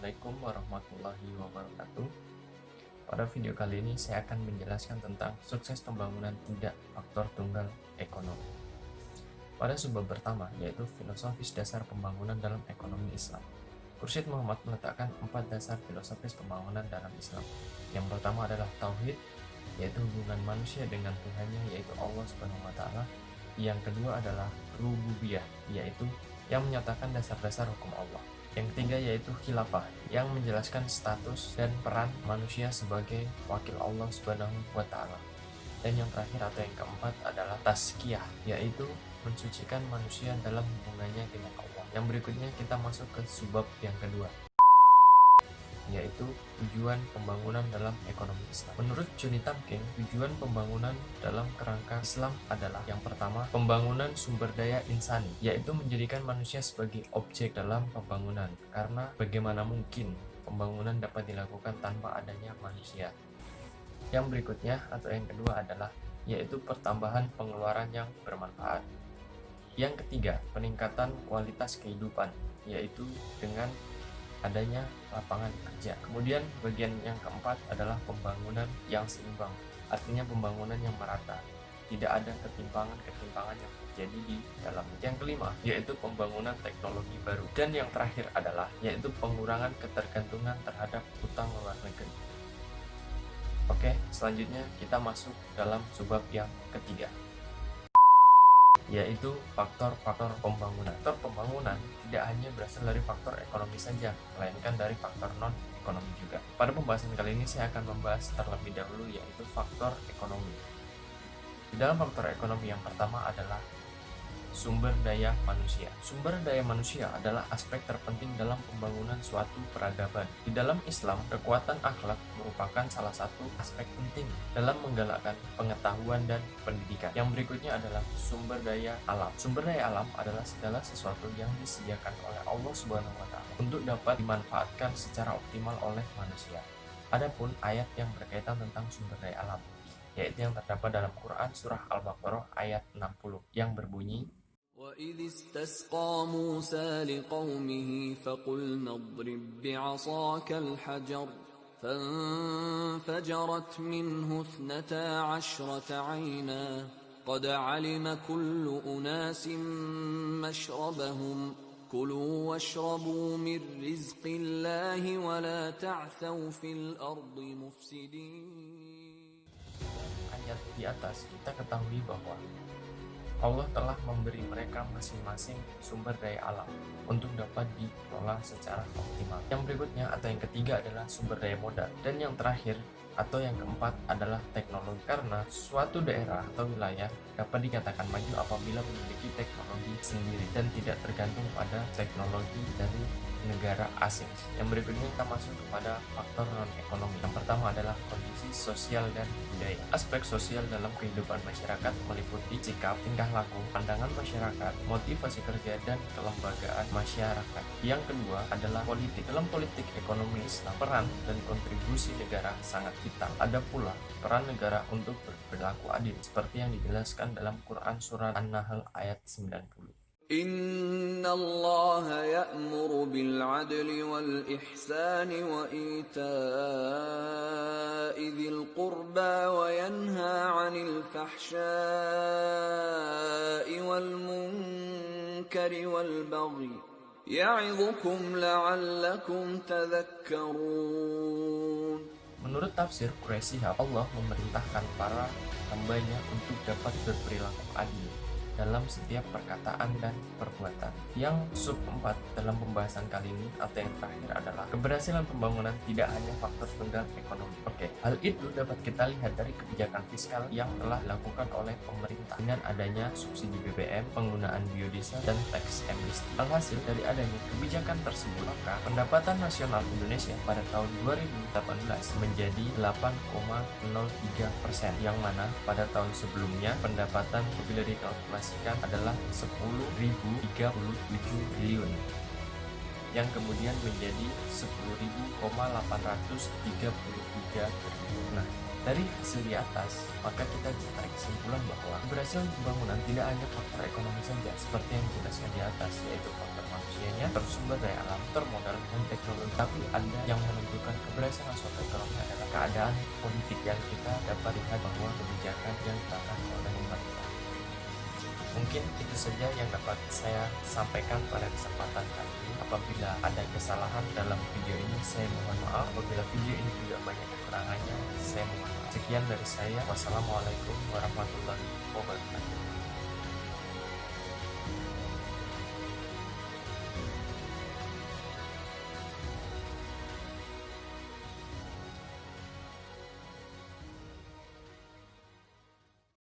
Assalamualaikum warahmatullahi wabarakatuh. Pada video kali ini saya akan menjelaskan tentang sukses pembangunan tidak faktor tunggal ekonomi. Pada subbab pertama, yaitu filosofis dasar pembangunan dalam ekonomi Islam. Khursyid Muhammad meletakkan 4 dasar filosofis pembangunan dalam Islam. Yang pertama adalah tauhid, yaitu hubungan manusia dengan Tuhannya, yaitu Allah Subhanahu wa taala. Yang kedua adalah rububiyah, yaitu yang menyatakan dasar-dasar hukum Allah. Yang ketiga yaitu khilafah, yang menjelaskan status dan peran manusia sebagai wakil Allah Subhanahu wa taala. Dan yang terakhir atau yang keempat adalah tazkiyah, yaitu mensucikan manusia dalam hubungannya dengan Allah. Yang berikutnya kita masuk ke subbab yang kedua, yaitu tujuan pembangunan dalam ekonomi Islam. Menurut Johnny Tamkin, tujuan pembangunan dalam kerangka Islam adalah yang pertama, pembangunan sumber daya insani, yaitu menjadikan manusia sebagai objek dalam pembangunan, karena bagaimana mungkin pembangunan dapat dilakukan tanpa adanya manusia. Yang berikutnya atau yang kedua adalah yaitu pertambahan pengeluaran yang bermanfaat. Yang ketiga, peningkatan kualitas kehidupan, yaitu dengan adanya lapangan kerja. Kemudian bagian yang keempat adalah pembangunan yang seimbang, artinya pembangunan yang merata, tidak ada ketimpangan yang terjadi di dalamnya. Yang kelima yaitu pembangunan teknologi baru, dan yang terakhir adalah yaitu pengurangan ketergantungan terhadap utang luar negeri. Oke, selanjutnya kita masuk dalam subbab yang ketiga, yaitu faktor-faktor pembangunan. Faktor pembangunan tidak hanya berasal dari faktor ekonomi saja, melainkan dari faktor non-ekonomi juga. Pada pembahasan kali ini saya akan membahas terlebih dahulu yaitu faktor ekonomi. Di dalam faktor ekonomi yang pertama adalah sumber daya manusia. Sumber daya manusia adalah aspek terpenting dalam pembangunan suatu peradaban. Di dalam Islam, kekuatan akhlak merupakan salah satu aspek penting dalam menggalakkan pengetahuan dan pendidikan. Yang berikutnya adalah sumber daya alam. Sumber daya alam adalah segala sesuatu yang disediakan oleh Allah Subhanahu wa taala untuk dapat dimanfaatkan secara optimal oleh manusia. Adapun ayat yang berkaitan tentang sumber daya alam, yaitu yang terdapat dalam Quran surah Al-Baqarah ayat 60 yang berbunyi, وَإِذِ اسْتَسْقَى مُوسَى لِقَوْمِهِ فَقُلْنَا اضْرِب بِّعَصَاكَ الْحَجَرَ فَانفَجَرَتْ مِنْهُ 12 عَيْنًا قَدْ عَلِمَ كُلُّ أُنَاسٍ مَّشْرَبَهُمْ كُلُوا وَاشْرَبُوا مِن رِّزْقِ اللَّهِ وَلَا تَعْثَوْا فِي الْأَرْضِ مُفْسِدِينَ. Ayat di atas kita ketahui bahwa Allah telah memberi mereka masing-masing sumber daya alam untuk dapat dikelola secara optimal. Yang berikutnya atau yang ketiga adalah sumber daya modal, dan yang terakhir atau yang keempat adalah teknologi, karena suatu daerah atau wilayah dapat dikatakan maju apabila memiliki teknologi sendiri dan tidak tergantung pada teknologi dari negara asing. Yang berikutnya kita masuk kepada faktor non-ekonomi. Yang pertama adalah kondisi sosial dan budaya. Aspek sosial dalam kehidupan masyarakat meliputi sikap, tingkah laku, pandangan masyarakat, motivasi kerja, dan kelembagaan masyarakat. Yang kedua adalah politik. Dalam politik ekonomi Islam, peran dan kontribusi negara sangat vital. Ada pula peran negara untuk berperilaku adil, seperti yang dijelaskan dalam Quran Surah An-Nahl ayat 90. Inna Allah ya'muru bil 'adli wal ihsani wa ita'i dzil qurba wa yanha 'anil fahsya'i wal munkari wal baghi ya'idzukum la'allakum tadhakkarun. Menurut tafsir Quraisy, Allah memerintahkan para hambanya untuk dapat berperilaku adil dalam setiap perkataan dan perbuatan. Yang sub 4 dalam pembahasan kali ini atau yang terakhir adalah keberhasilan pembangunan tidak hanya faktor tunggal ekonomi. Oke, hal itu dapat kita lihat dari kebijakan fiskal yang telah dilakukan oleh pemerintah dengan adanya subsidi BBM, penggunaan biodiesel, dan tax amnesty. Alhasil dari adanya kebijakan tersebut, maka pendapatan nasional Indonesia pada tahun 2018 menjadi 8,03%, yang mana pada tahun sebelumnya pendapatan apabila dikalkulasi adalah 10.037 triliun, yang kemudian menjadi 10.833 triliun. Nah, dari hasil di atas, maka kita bisa tarik kesimpulan bahwa keberhasilan pembangunan tidak hanya faktor ekonomi saja seperti yang dijelaskan di atas, yaitu faktor manusianya, bersumber dari alam, termodal, dan teknologi. Tapi ada yang menentukan keberhasilan suatu ekonomi adalah keadaan politik yang kita dapat lihat bahwa kebijakan yang dilakukan oleh pemerintah. Mungkin itu saja yang dapat saya sampaikan pada kesempatan kali ini. Apabila ada kesalahan dalam video ini, saya mohon maaf. Apabila video ini juga banyak kekurangannya, saya mohon maaf. Sekian dari saya. Wassalamualaikum warahmatullahi wabarakatuh.